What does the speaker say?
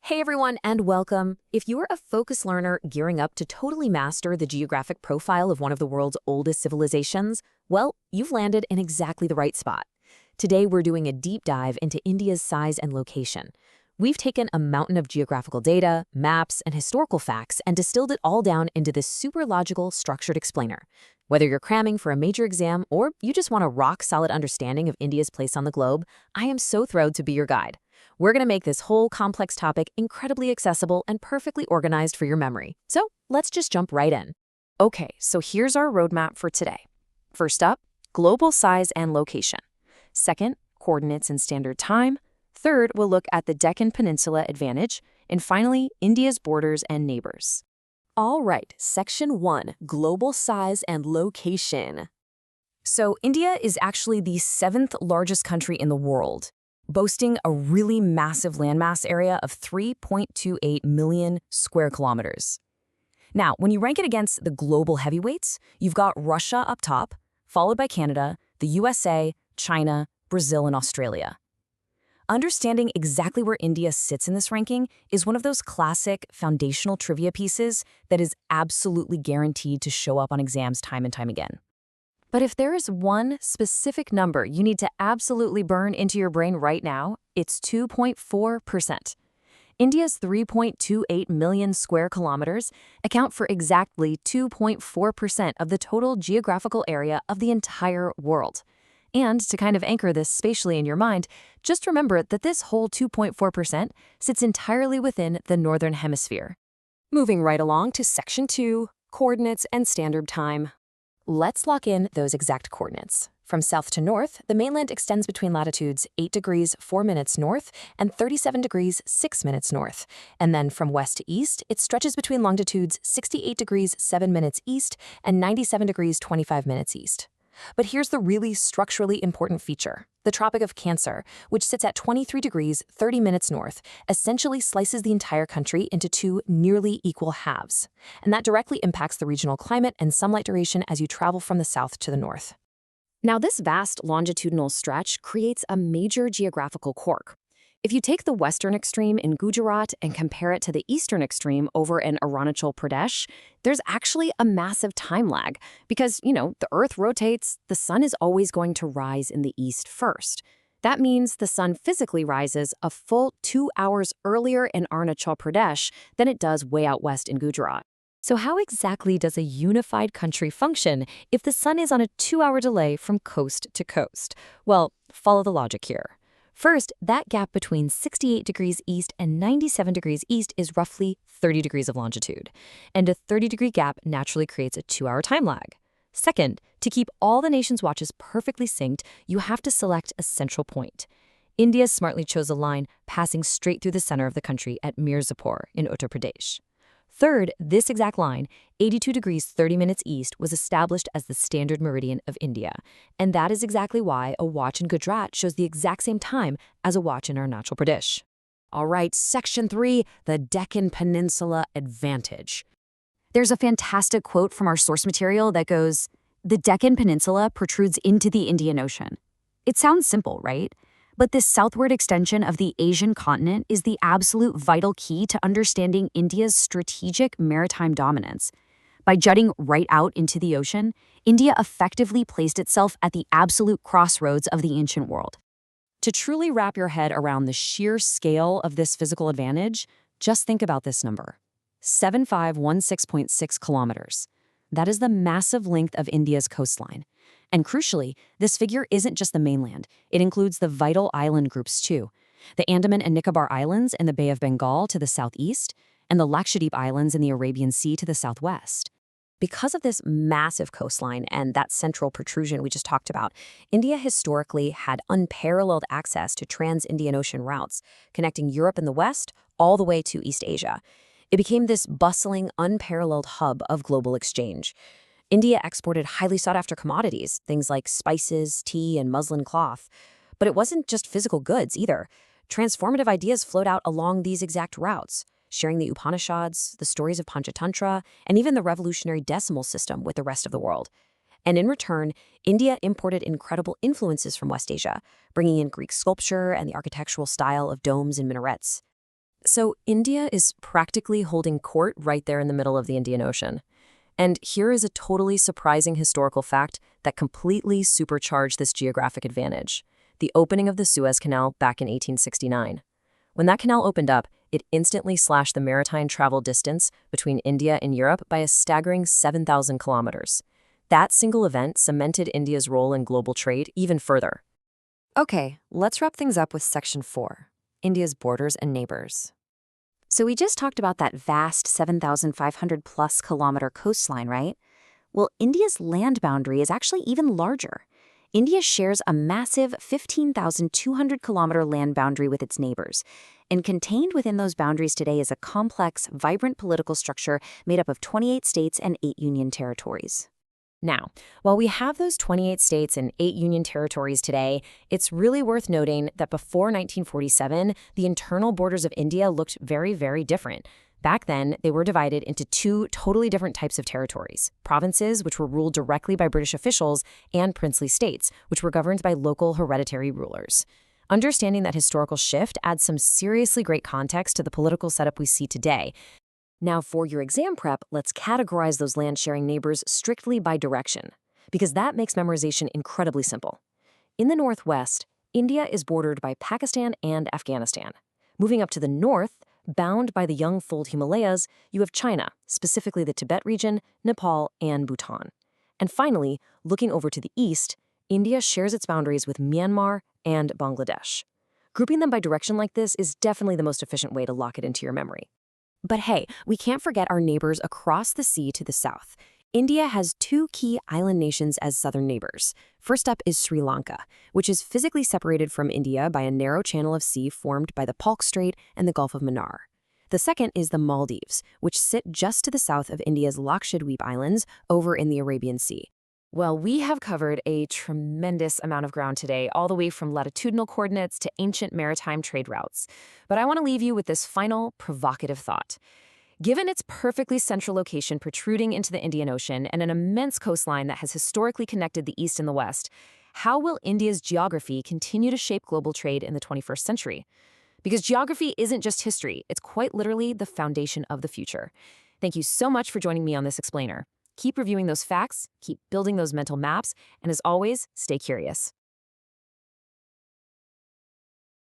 Hey everyone, and welcome. If you're a focus learner gearing up to totally master the geographic profile of one of the world's oldest civilizations, well, you've landed in exactly the right spot. Today we're doing a deep dive into India's size and location. We've taken a mountain of geographical data, maps, and historical facts and distilled it all down into this super logical, structured explainer. Whether you're cramming for a major exam or you just want a rock-solid understanding of India's place on the globe, I am so thrilled to be your guide. We're going to make this whole complex topic incredibly accessible and perfectly organized for your memory. So let's just jump right in. Okay, so here's our roadmap for today. First up, global size and location. Second, coordinates and standard time. Third, we'll look at the Deccan Peninsula advantage. And finally, India's borders and neighbors. All right, Section 1, Global Size and Location. So India is actually the 7th largest country in the world, boasting a really massive landmass area of 3.28 million square kilometers. Now, when you rank it against the global heavyweights, you've got Russia up top, followed by Canada, the USA, China, Brazil, and Australia. Understanding exactly where India sits in this ranking is one of those classic foundational trivia pieces that is absolutely guaranteed to show up on exams time and time again. But if there is one specific number you need to absolutely burn into your brain right now, it's 2.4%. India's 3.28 million square kilometers account for exactly 2.4% of the total geographical area of the entire world. And to kind of anchor this spatially in your mind, just remember that this whole 2.4% sits entirely within the Northern Hemisphere. Moving right along to Section 2, coordinates and standard time. Let's lock in those exact coordinates. From south to north, the mainland extends between latitudes 8 degrees 4 minutes north and 37 degrees 6 minutes north. And then from west to east, it stretches between longitudes 68 degrees 7 minutes east and 97 degrees 25 minutes east. But here's the really structurally important feature. The Tropic of Cancer, which sits at 23 degrees 30 minutes north, essentially slices the entire country into two nearly equal halves. And that directly impacts the regional climate and sunlight duration as you travel from the south to the north. Now, this vast longitudinal stretch creates a major geographical quirk. If you take the western extreme in Gujarat and compare it to the eastern extreme over in Arunachal Pradesh, there's actually a massive time lag because, the Earth rotates, the sun is always going to rise in the east first. That means the sun physically rises a full 2 hours earlier in Arunachal Pradesh than it does way out west in Gujarat. So how exactly does a unified country function if the sun is on a 2-hour delay from coast to coast? Well, follow the logic here. First, that gap between 68 degrees east and 97 degrees east is roughly 30 degrees of longitude, and a 30-degree gap naturally creates a 2-hour time lag. Second, to keep all the nation's watches perfectly synced, you have to select a central point. India smartly chose a line passing straight through the center of the country at Mirzapur in Uttar Pradesh. Third, this exact line, 82 degrees 30 minutes east, was established as the Standard Meridian of India. And that is exactly why a watch in Gujarat shows the exact same time as a watch in Arunachal Pradesh. All right, Section 3, the Deccan Peninsula advantage. There's a fantastic quote from our source material that goes, "The Deccan Peninsula protrudes into the Indian Ocean." It sounds simple, right? But this southward extension of the Asian continent is the absolute vital key to understanding India's strategic maritime dominance. By jutting right out into the ocean, India effectively placed itself at the absolute crossroads of the ancient world. To truly wrap your head around the sheer scale of this physical advantage, just think about this number: 7516.6 kilometers. That is the massive length of India's coastline. And crucially, this figure isn't just the mainland. It includes the vital island groups too. The Andaman and Nicobar Islands in the Bay of Bengal to the southeast, and the Lakshadweep Islands in the Arabian Sea to the southwest. Because of this massive coastline and that central protrusion we just talked about, India historically had unparalleled access to trans-Indian Ocean routes, connecting Europe in the west all the way to East Asia. It became this bustling, unparalleled hub of global exchange. India exported highly sought-after commodities, things like spices, tea, and muslin cloth. But it wasn't just physical goods either. Transformative ideas flowed out along these exact routes, sharing the Upanishads, the stories of Panchatantra, and even the revolutionary decimal system with the rest of the world. And in return, India imported incredible influences from West Asia, bringing in Greek sculpture and the architectural style of domes and minarets. So India is practically holding court right there in the middle of the Indian Ocean. And here is a totally surprising historical fact that completely supercharged this geographic advantage: the opening of the Suez Canal back in 1869. When that canal opened up, it instantly slashed the maritime travel distance between India and Europe by a staggering 7,000 kilometers. That single event cemented India's role in global trade even further. Okay, let's wrap things up with Section 4, India's borders and neighbors. So we just talked about that vast 7,500 plus kilometer coastline, right? Well, India's land boundary is actually even larger. India shares a massive 15,200 kilometer land boundary with its neighbors. And contained within those boundaries today is a complex, vibrant political structure made up of 28 states and 8 union territories. Now, while we have those 28 states and 8 union territories today, it's really worth noting that before 1947, the internal borders of India looked very, very different. Back then, they were divided into 2 totally different types of territories: provinces, which were ruled directly by British officials, and princely states, which were governed by local hereditary rulers. Understanding that historical shift adds some seriously great context to the political setup we see today. Now, for your exam prep, let's categorize those land-sharing neighbors strictly by direction, because that makes memorization incredibly simple. In the northwest, India is bordered by Pakistan and Afghanistan. Moving up to the north, bound by the young-fold Himalayas, you have China, specifically the Tibet region, Nepal, and Bhutan. And finally, looking over to the east, India shares its boundaries with Myanmar and Bangladesh. Grouping them by direction like this is definitely the most efficient way to lock it into your memory. But hey, we can't forget our neighbors across the sea to the south. India has 2 key island nations as southern neighbors. First up is Sri Lanka, which is physically separated from India by a narrow channel of sea formed by the Palk Strait and the Gulf of Mannar. The second is the Maldives, which sit just to the south of India's Lakshadweep Islands over in the Arabian Sea. Well, we have covered a tremendous amount of ground today, all the way from latitudinal coordinates to ancient maritime trade routes. But I want to leave you with this final provocative thought. Given its perfectly central location protruding into the Indian Ocean and an immense coastline that has historically connected the East and the West, how will India's geography continue to shape global trade in the 21st century? Because geography isn't just history, it's quite literally the foundation of the future. Thank you so much for joining me on this explainer. Keep reviewing those facts, keep building those mental maps, and as always, stay curious.